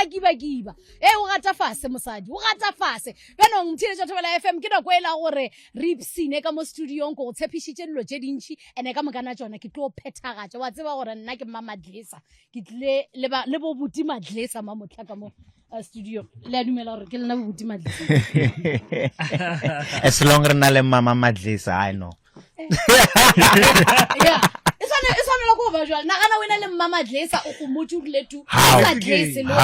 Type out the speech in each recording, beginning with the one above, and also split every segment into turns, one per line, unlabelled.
kiba o gata fase mosadi o gata fase beno mthile Thobela FM ke nako ela gore re ipsine ka mo studio go tshepisitse dilo tse dintsi ene ka mokana tsona ke tlo phethagatsa wa tseba gore nna ke mama Dlesa ke tle le bo buti Madlesa mamotla ka mo studio le dumela gore ke lena bo buti Madlesa
as long as na le mama Madlesa I know
yeah it's on go ba jwa nagana wena le mama Dlesa o go motule tu Madlesa lo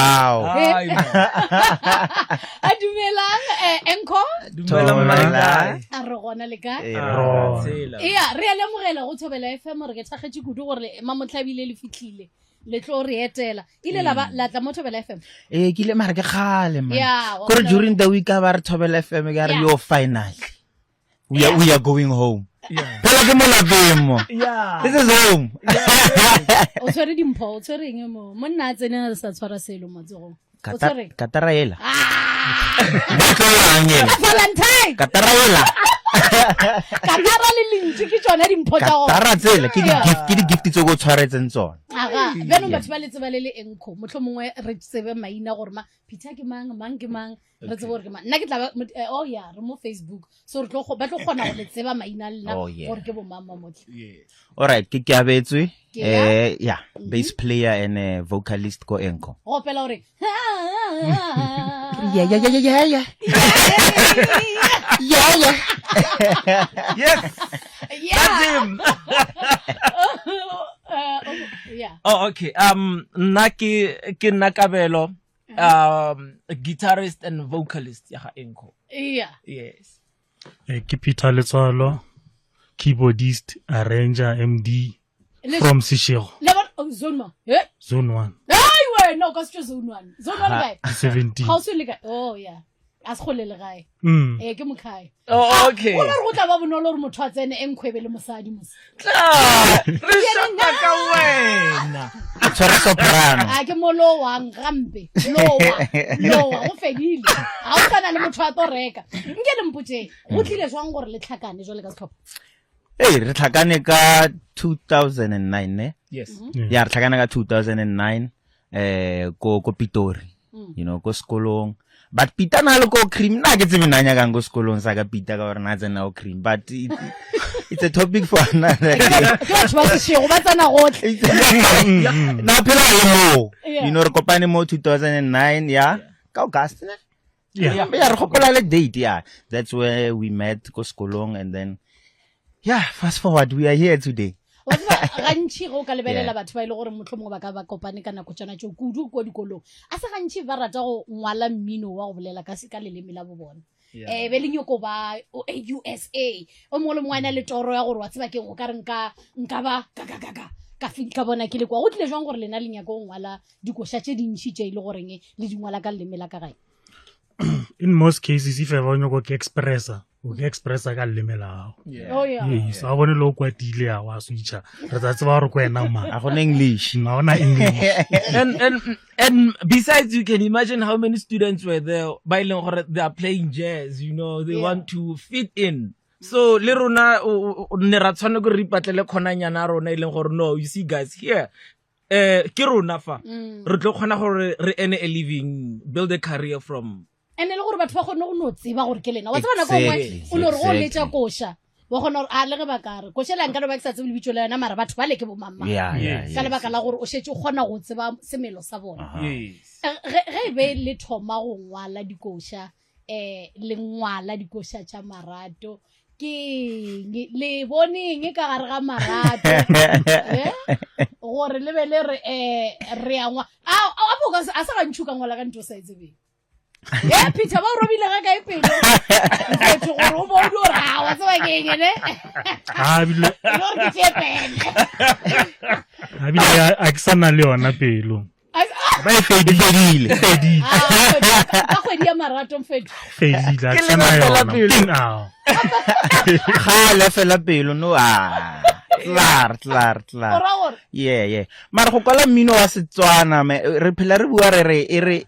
a dumelang enko
dumela
a re gona le ka
Tsela.
re a lemogela go Thobela FM re ke tshagetse kudu gore mamothlabile le fitlhile le tlo re etela ile la tla mo Thobela FM
ke le mara ke khale man
Yeah,
gore during the week ba re Thobela FM ga re yo finally we are going home phela ke mo lapeng mo this is home
o tshwere dimpho o tshwereng mo monna a tsene re sa tshwara selo motsego o tshwere
kataraela
Valentine
kataraela
katara le lentsi ke tsona dimpho tsa go
katara tsela ke di gift tse go tshwaretseng tsona
aga beno batho ba letse ba le enko motho mongwe re tsebe maina gore ma Peter ke mang ke mang re tsebe gore ke mang nna ke tla re mo Facebook so re tlo ba tlo kgona go letseba maina lena gore ke bo mama motlhe
all right ke abetswe bass player and vocalist ko enko
go pela gore
Yes. That's him. Oh, okay. Nna ke Nakabelo, guitarist and vocalist ya enko.
Yeah.
Yes.
Ke Peter Letswalo, keyboardist, arranger, MD from Seshego.
Zone
1.
No, ka se Zone 1. Zone 1 guy.
17.
How soon like oh yeah. As khole le gae. Ke mokhai.
Oh, okay.
O re go tla ba bonolo re motho a tsene enkhwebe le mosadi mos.
Re shaka ka wena.
tshwara soprano
a ke molo wang gampe lowa go fedile a o kana le motho a to reka nke le mpotse go tlile jwang gore le tlhakane jole ka setlhopha
re tlhakane ka 2009 ne
yes
ya re tlhakane ka 2009 ko Pitori you know ko sekolong but Peter na le ko cream na ke tsebe nanya ka go sekolong sa ka Peter ka gore na tsena o cream but it's a topic for another na phela mo you know re kopane mo 2009 ka August ne ya re gopola le date that's where we met ko sekolong and then fast forward we are here today
gantši go ka lebelela batho ba ile gore motlhomo ba ka ba kopane ka nako tsona tšo kudu ko dikolong a se gantši ba rata go ngwala mmino wa go bolela ka leleme la bo bona be le nyoko ba USA o mongwe le mongwe a na le toro ya gore wa tseba ke go ka re nka ba ka fitlha bona ke le kwa go tlile jwang gore lena le nyaka go ngwala dikoša tše dintšhi tše ile goreng le di ngwala ka leleme la ka gae
in most cases if ever nyoko ke expressa ka leleme la gago yes a bone lo kwatile ya wa switcha re tsa tseba gore kwena ma
a gona English
na ona English
and besides you can imagine how many students were there by they are playing jazz you know they want to fit in so le rona ne ra tshwana go re ipatlele khonanyana rona ile gore no you see guys here ke rona fa re tlo khona gore re ene a living build a career from
and le gore batho ba gone go no tseba gore ke lena wa tsana go ngwe o le re go letša koša wa gona gore a le ge ba ka re koša la nka no ba ke sa tsebe le bitšo le yona mara batho ba le ke bo mamma ka lebaka la gore o šetse o kgona go tseba semelo sa bona ge be le thoma go ngwala dikoša le ngwala dikoša tša marato ke le boneng ka gare ga marato gore le be le re a ngwa a sa gantšhu ka ngwala ka nto sa etsebeng Peter ba robile ga kae pelo go gore o bona gore wa tswa ke eng ne
bile
lo ke tsepene
a ke sana le yona pelo
ba fedile
ka kgwedi ya marato
fedile a ke sana yona
le fela pelo no Clar. Yeah. Mara go kwala mmino wa Setswana re phela re bua re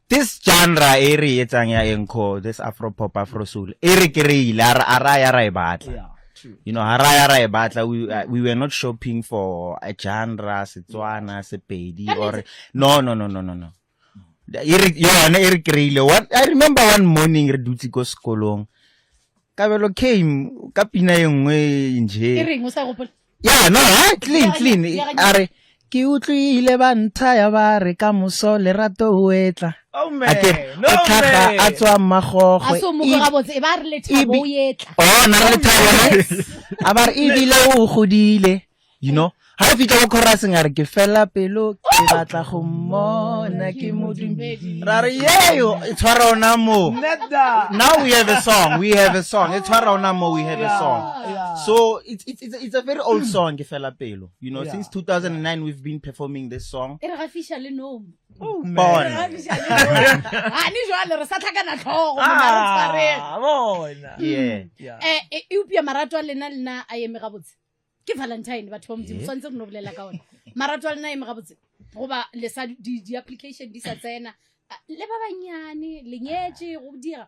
this genre re etsang ya enko this afro pop afro soul ke re ile ara e batla you know ara e batla we were not shopping for a genre Setswana Sepedi or no I remember one morning re dutse ko sekolong. Kabelo came ka pina e nngwe nje. Yeah, no, clean. Are ke utlwile ba nthaya ba re ka moso lerato o etla.
Oh man, no
man. A tswa magogwe.
Aso mo ga botse e ba re le thabo o etla.
Oh, na le thabo. A ba re ibile o godile, you know. Ha fitla go chorus ngare ke fela pelo ke batla go mmona ke modumedi. Ra re yeyo e tshwara ona mo. Now we have a song. E tshwara ona mo, we have a song. So it's a very old song ke fela pelo. You know, since 2009 we've been performing this song.
E re ga officially no.
Oh man.
Ha ni jwale re sa tlhakana tlhogo mo maretsareng.
Bona.
Yeah. E upia marato a lena a eme ga botse. Ke Valentine batho ba modimo swantse re no bolela ka ona marato a lena e me ga botse goba le sa di application di sa tsena le ba banyane le nyetse go dira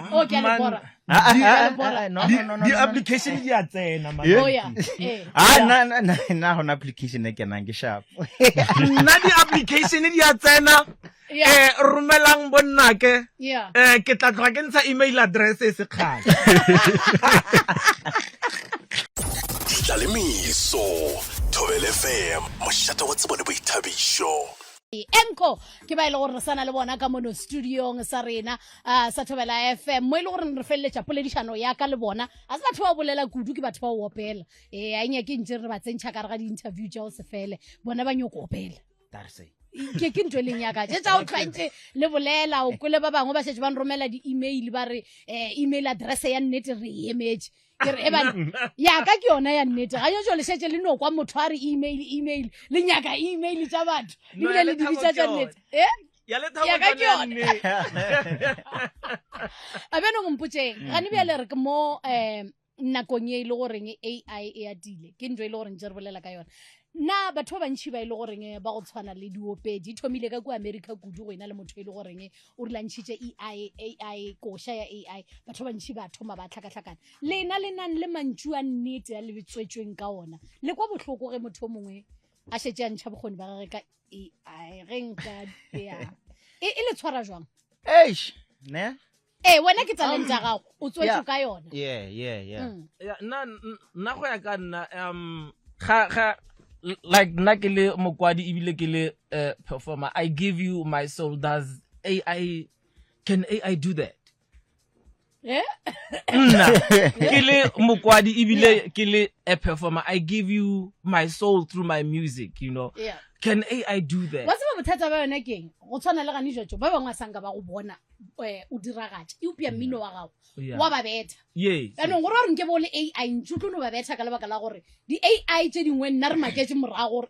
o ke a le bora
No.
The application di a tsena man.
Oh yeah
na hona application e kenang ke sharp.
Nna di application di a tsena romelang bonnake ke tla tloga ke ntsha email address e se kgale.
Tlalemeso Thobela FM mošate wa tsebone boithabišo.
Enko ke ba ile gore re sana le bona ka mono studiong sa rena sa Thobela FM mo ile gore re felletša poledišano ya ka le bona a se batho ba bolela kudu ke batho ba o opela a nya ke ntse re ba tsentšha ka re ga di interview tša o se fele bona ba nyoko opela ke ntwe leng ya ka tša o tshwantse le bolela o kwele ba bangwe ba šetše ba nromela di-email ba re email address ya nnete re emetse ke re ya ka ke yona ya nnete ga yo le šetše le no kwa motho a re email le nyaka email tša batho le bile le dibitša tša nnete ya ka ke yona a beno gompotšeng gane bjale re ke mo nakong e ile goreng AI e atile ke ntho e ile goreng tse re bolela ka yona na batho ba bantši ba ile goreng ba go tshwana le diopedi thomile ka ko America kudu go ina le motho ile goreng o re lantšhitše AI koša ya AI batho ba bantši ba thoma ba tlhakatlhakana lena le nang le mantšu a nnete a le tswetsweng ka ona le kwa bohloko ge motho mongwe a šetše a ntšha bokgoni ba gage ka AI ge nka e le tshwara jwang
ne
wena ke talent ya gago o tswetse ka yona
nna go ya ka nna ga like nna ke le mokwadi ebile ke le performer. I give you my soul. Can AI do that? Nna ke le mokwadi ebile ke le a performer. I give you my soul through my music, you know. Can AI do that?
What's about bothata ba yona keng go tshwana le gane jwetso ba bangwe sanga ba go bona o diragatša e upia mmino wa gago wa ba betha anong gore re nke bo le AI ntšutlo no ba betha ka lebaka la gore di AI tše dingwe nna re maketse morago gore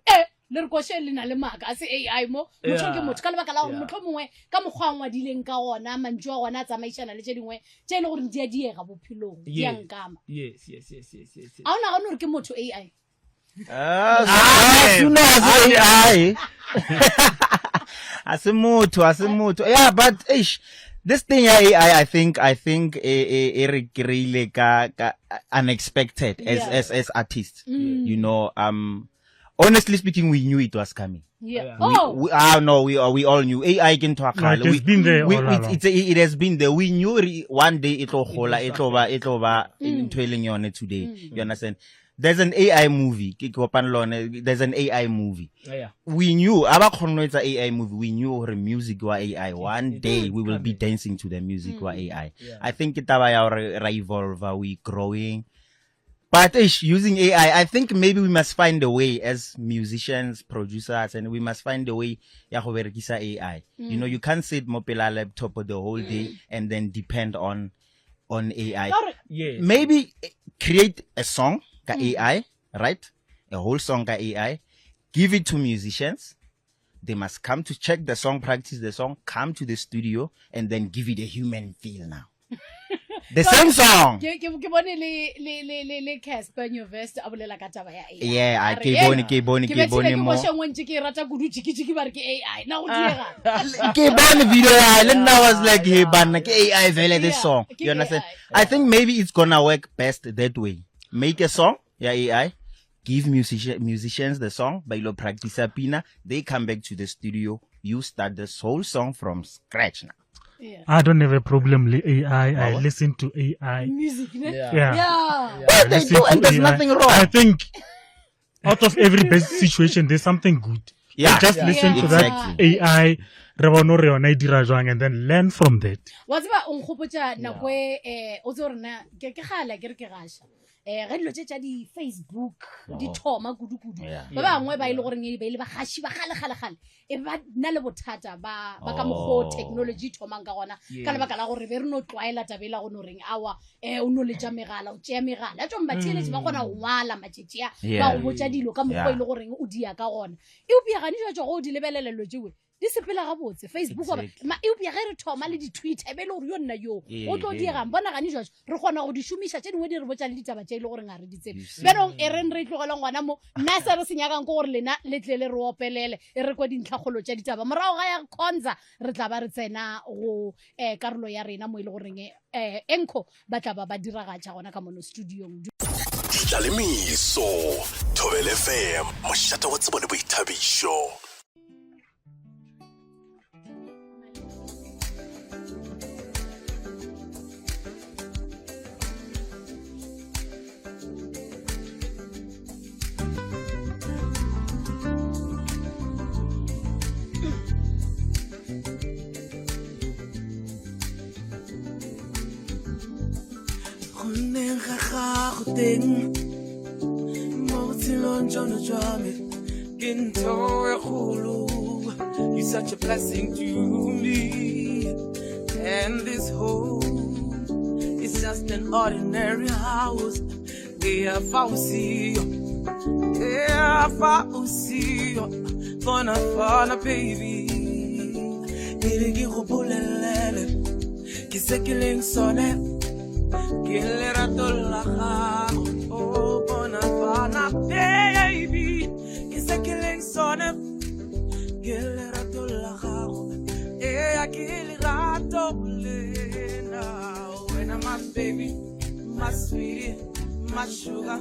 le re koše le na le maaka a se AI mo motho ke motho ka lebaka la gore motho mongwe ka mokgwa ngwa dileng ka gona mantšu a gona a tsamaišana le tše dingwe tše e le gore di a diega bophelong di a nkama a o nagane gore ke motho AI
Asimutu. Yeah, but this thing AI, I think re krile ka unexpected as artists. You know, honestly speaking, we knew it was coming. We all knew AI can talk.
It's been there all along.
It has been there. We knew one day it'll twirling on it today. You understand? There's an AI movie. There's an AI movie. We knew it's an AI movie. We knew her music was AI. One day we will be dancing to the music was AI. I think it's evolve. We growing. But using AI, I think maybe we must find a way as musicians, producers, and we must find a way AI. You know, you can't sit mobile laptop the whole day and then depend on AI. Maybe create a song. AI, right? A whole song AI. Give it to musicians. They must come to check the song, practice the song, come to the studio, and then give it a human feel now. The same song.
Casper University abulela ka taba ya AI.
Yeah, ke bone mo. Ke bone video and I was like, hey, banna ke AI vele this song. You understand? I think maybe it's gonna work best that way. Make a song, AI, give musicians the song, by practice pina, they come back to the studio, you start this whole song from scratch now.
Yeah.
I don't have a problem with AI. I listen to AI.
Music, ne?
Yeah.
What they do, and there's nothing wrong.
I think out of every best situation, there's something good.
Yeah.
Just listen to that AI, and then learn from that.
What's about unkhopocha na kwe ozorna ke khala ke re ke gasha re dilo tša di Facebook di thoma kudu ba bangwe ba ile gore ngedi ba ile ba gashi ba gale e ba nna le bothata ba ka mogho technology thomang ka gona ka le baka la gore be re no tloela tabela go no reng awa o no le tša megala o tšea megala a tšo mbathele ba gona go ngwala matšetšea ba go botša dilo ka mogho ile gore o dia ka gona e o pia ga di tšwa go di lebelelelo tšewe di sepela ga botse Facebook ma e o pia ge re thoma le di Twitter be le gore yo nna yo o tlo diega bona ga ni jwa re gona go di shumisha tše dingwe di re botša le ditaba tše ile gore nga re di tsebe benong e reng re tlogela ngwana mo nna se re senyakang go gore lena le tlele re opelele e re kwa dintlhagolo tša ditaba morago ga ya khonza re tla ba re tsena go karolo ya rena mo ile goreng enko ba tla ba diragatša gona ka mono studiong
Ditlaleimiso Thobela FM mošate wa tsebo le boithabišo.
You're such a blessing to me, and this home is just an ordinary house. Yeah, fana baby, iligi khubulele, kisekiling sone, kilera tolaha. Oh, fana baby, kisekiling sone, kilera tolaha. Yeah, kilera tolena. When I'm my baby, my sweetie, my sugar,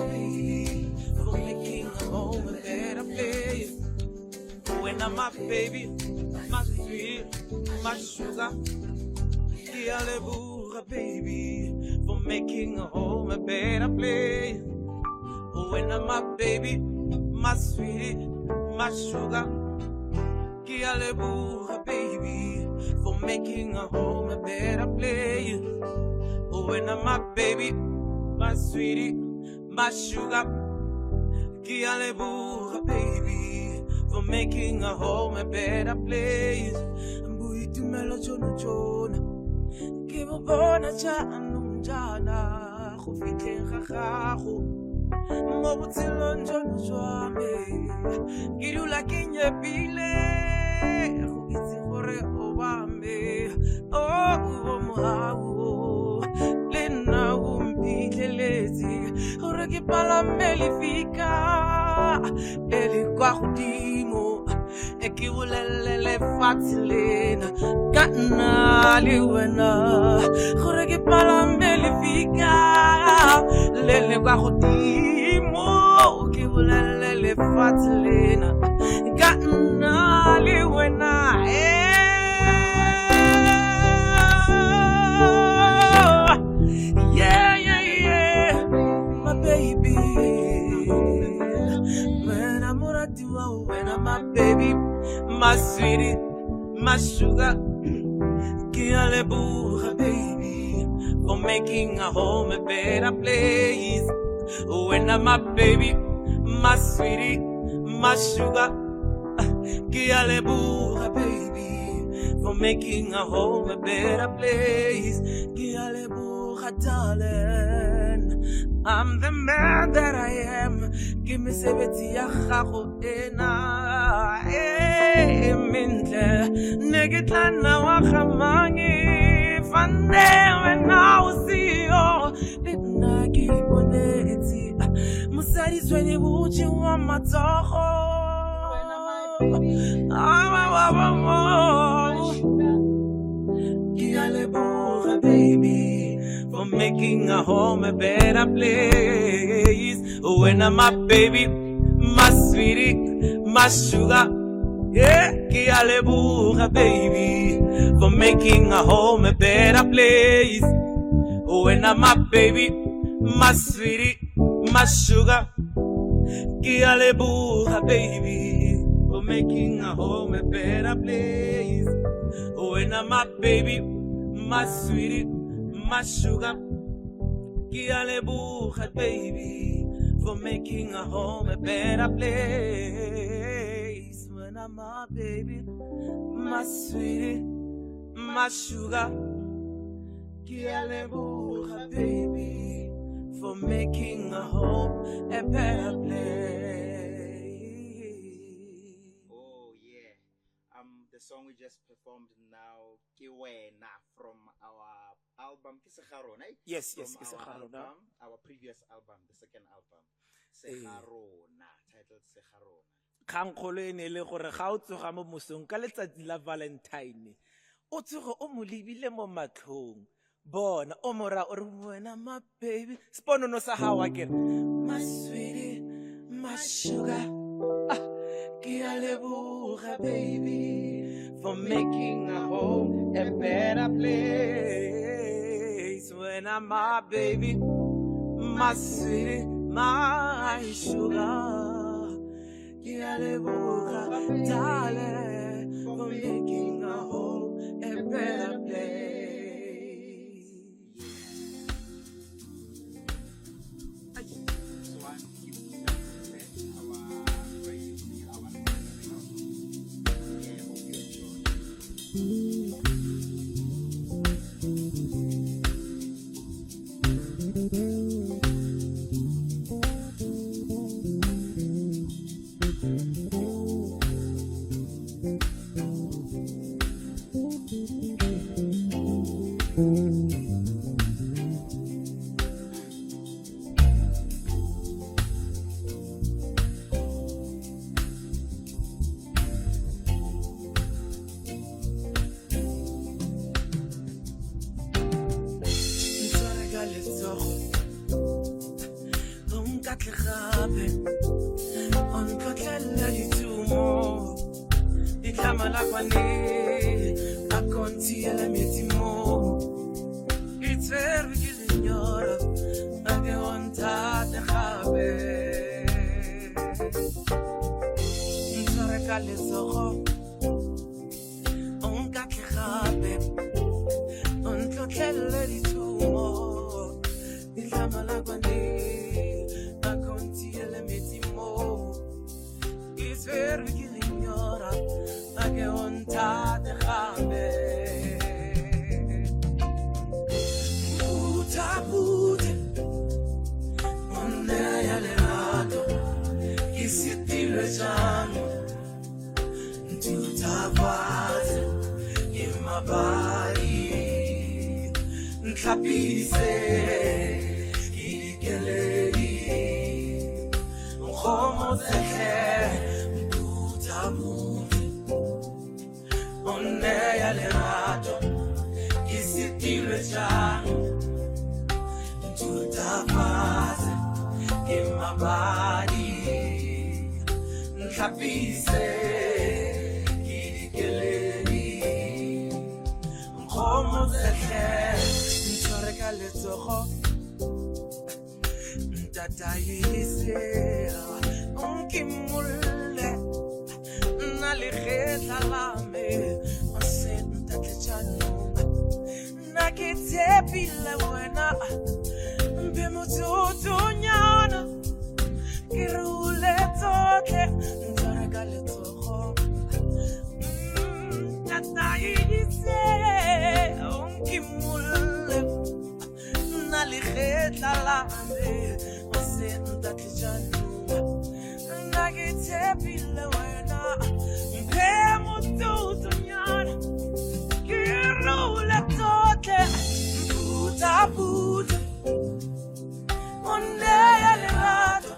baby, for making a home a better place. When I'm my baby, my sweet, my sugar, baby, for making a home a better place. When I'm my baby, my sweet, my sugar, baby, for making a home a better place. When I'm my baby, my sweetie, my sugar, baby, for making a home a better place. Mbuitumelo chono chona, kibona chanu jana, khufike khakho, mobutilo chono chwame, kirula kinye pile, khukitsi khore obambe, oh muhawo, lena umpikelezi, khore kipala melifika, eli kwa khudimo. Ekiwulele fatilena Katna liwena Khureke palambeli fika Lele kwa khutimo Ekiwulele fatilena Katna liwena Yeah My baby When I'm my baby, my sweetie, my sugar, baby, for making a home a better place. When I'm my baby, my sweetie, my sugar, baby, for making a home a better place. I'm the man that I am. Give me 70 yahaho ena. Mintle Negitlana Wakamangi Fande when I will see you. Nagi Boneti Musadis when you would you want my toho. Baby, for making a home a better place. When I'm my baby, my sweetie, my sugar. Yeah, que aleluya, baby, for making a home a better place. Oh, and I'm my baby, my sweetie, my sugar. Que aleluya, baby, for making a home a better place. Oh, and I'm my baby, my sweetie, my sugar. Que aleluya, baby, for making a home a better place. When I'm my baby, my sweetie, my sugar. Que aleluya, baby, for making a home a better place.
Oh yeah. The song we just performed now, Ke Wena, from our album Segarona.
Yes,
From
yes, Segarona.
Our previous album, the second album, Segarona, titled Segarona.
Khankgolo e ne le gore ga o tsoga mo mosong ka letsatsi la Valentine o tsoga o mo lebile mo matlhong bona o mora o re wena my baby sponono sa hawa ke my sweetie my sugar ke a leboga baby for making a home a better place when I'm my baby my sweetie my sugar. Darling, for making a home a better place. It's very signora, ma che ontate habe. Nsore ka letsogo, on ka habe. On tlotlelle ditumo, ditlhamala kwane, a contiele metimo. It's very signora, ma che ontate habe. In my body, ntlapise, ikeledi, nkgomo tsehle, mputamuti, onne ya lerato, ke setile jang, ntutafatse, in my body, ntlapise. Ntataise onkimule naligeta lame osenta tjano nakitsepile wena mbemoto nyana kirule toke ntarakale toho ntataise onkimule naligeta lame osenta tjano nakitsepile wena mbemoto nyana kirule toke puta onde elevado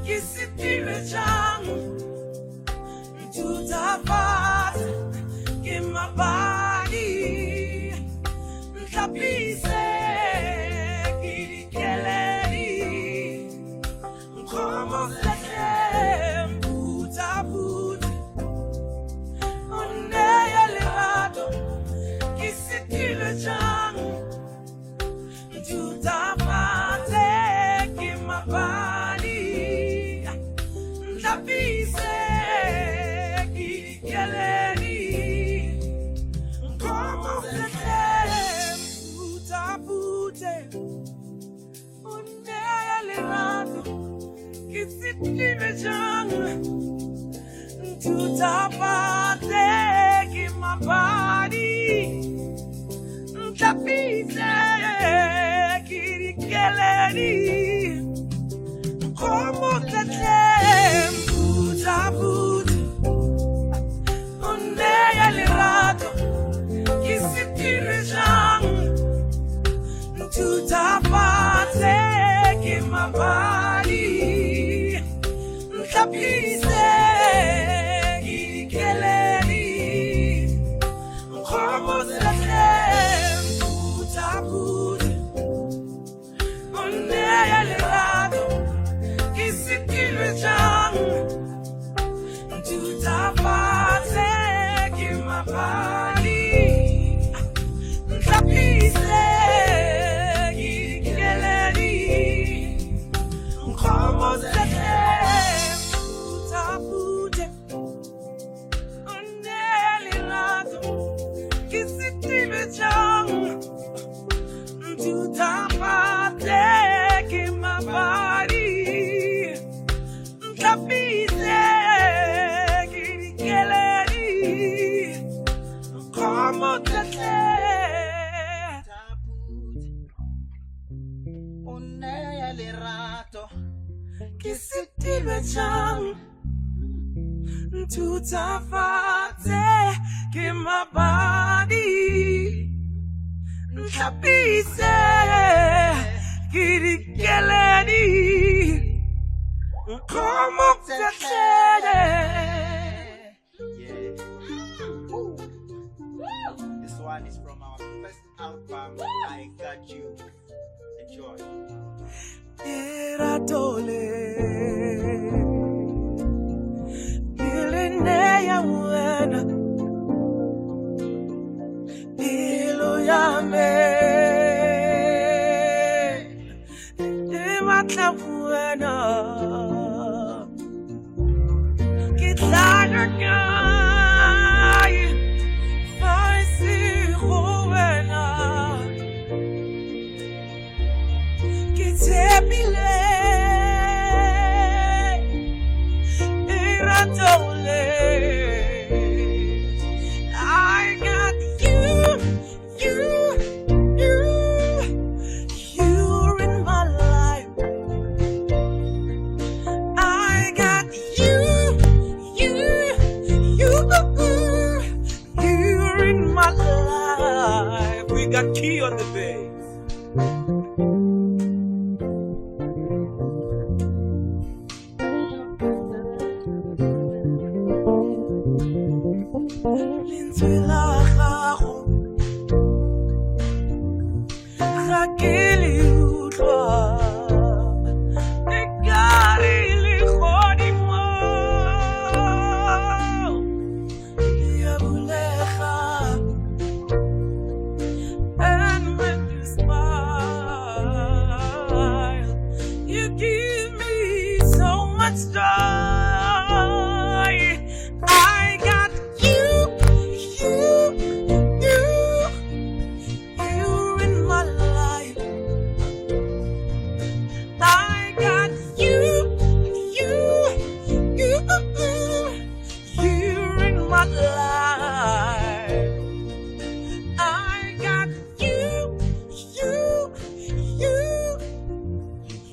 che si tira gianno tutta paz che ma pari capisce che lei come se puta Tutapate kimabadi Ntapite kirikeleni Como tetlem Putaputi Unea lirato Kisitirijang Tutapate kimabadi Ntapite kirikeleni Como tetlem Putaputi Unea lirato Kisitirijang Tutapate kimabadi Ntapite kirikeleni Como tetlem Putaputi Unea lirato Kisitirijang Tutapate kimabadi Ntapite kirikeleni Como tetlem
Unea lirato
Kisitirijang Tutapate kimabadi Ntapite kirikeleni Como tetlem
This one is from our first album, I Got You. Enjoy.
Iratole Ilinea wena Ilo yame Imatla wena Kitlaga kai Faisi wena Kitepile Iratole I got you You're in my life I got you You're in my life We got key on the bass Lentswe la gago ga ke le utlwa ekare le godimo ya bulega and when you smile you give me so much joy I got you're in my life. I got you're in my life. I got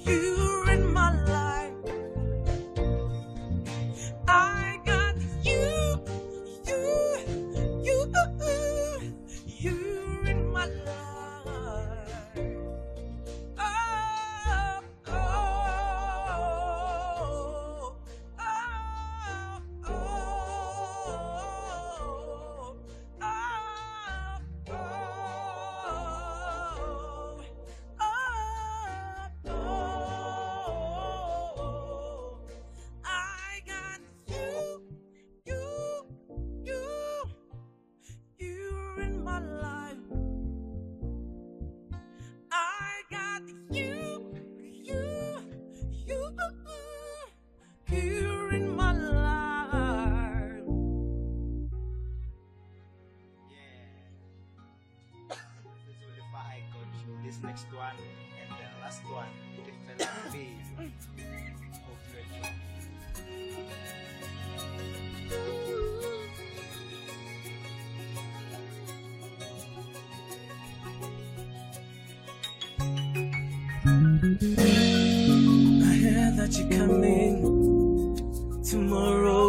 you're in my life. I got you're in my life. I got you're in my life. I got you're in my life.
This is Ulifa, I Got You. This next one and the last one, the fella babe. Hope you enjoy.
I hear that you're coming tomorrow.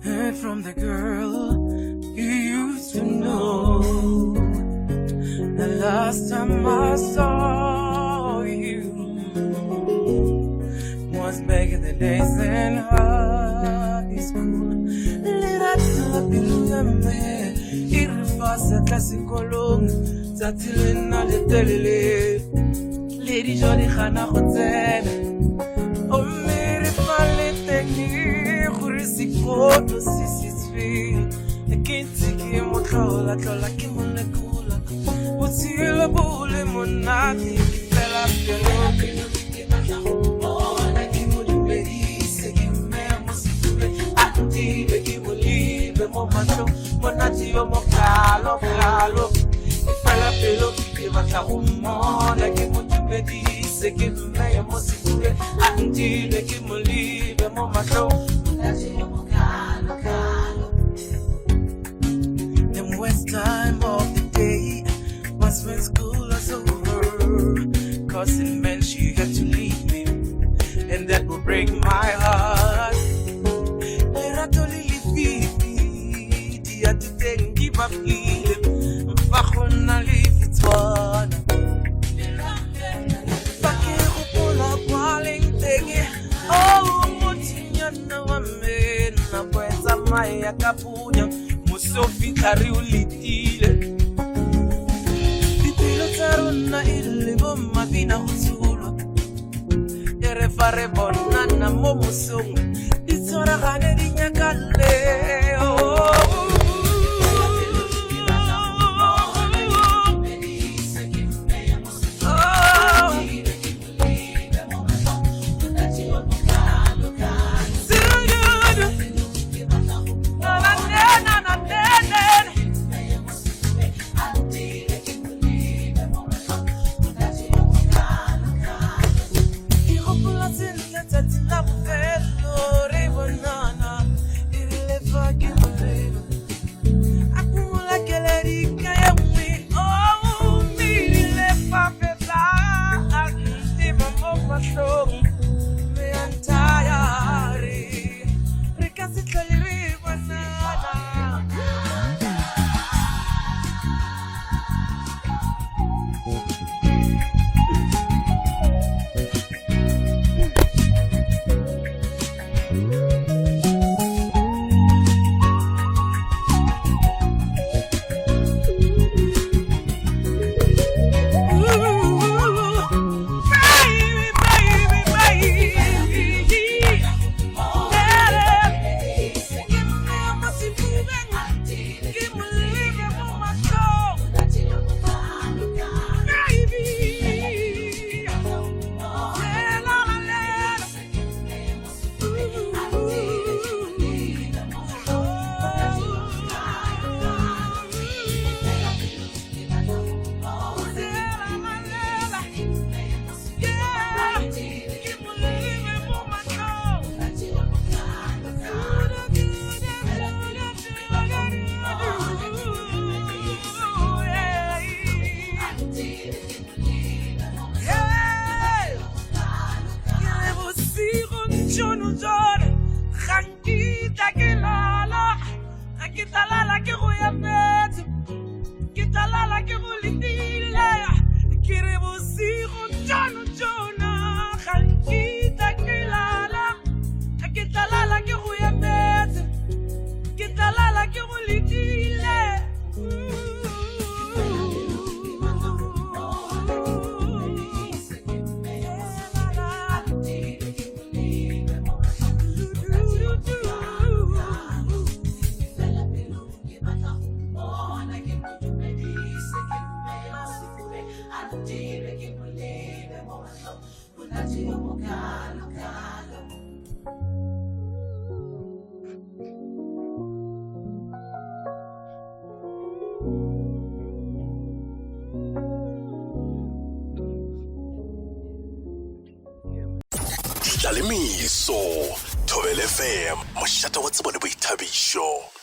Heard from the girl you used to know. The last time I saw you was back in the days in high school. Little me, irifasa klasikolong, tatilena le telele. Lady Johnny Khana Hotel. Oh, mere fale technique, risikoto sisitvi. Kinti motlola tlola ki monekula. Utile bule monati fela piano kinu kibata. Oh, na kimudi medise kimemo situle. Ati be kimuli be momacho monati yo mokalo kalo. Fela pelo kibata umona kimudi medise kimemo situle. Ati be kimuli be momacho monati yo mokalo kalo. Worst time of the day was when school was over, 'cause it meant she had to leave me, and that would break my heart. Era totally baby, dia to take give up here, bakona leave it one. Bakero pola paling tege, oh mutinya na wame na kweza maya kapunya. Sophie kari ulitile Ditilo taruna ile bomma vina huzulu Ere fare bonana momo songu Itora gane di nyakale
Dlalemiso, Thobela FM, moshata wa tsebone boithabišo.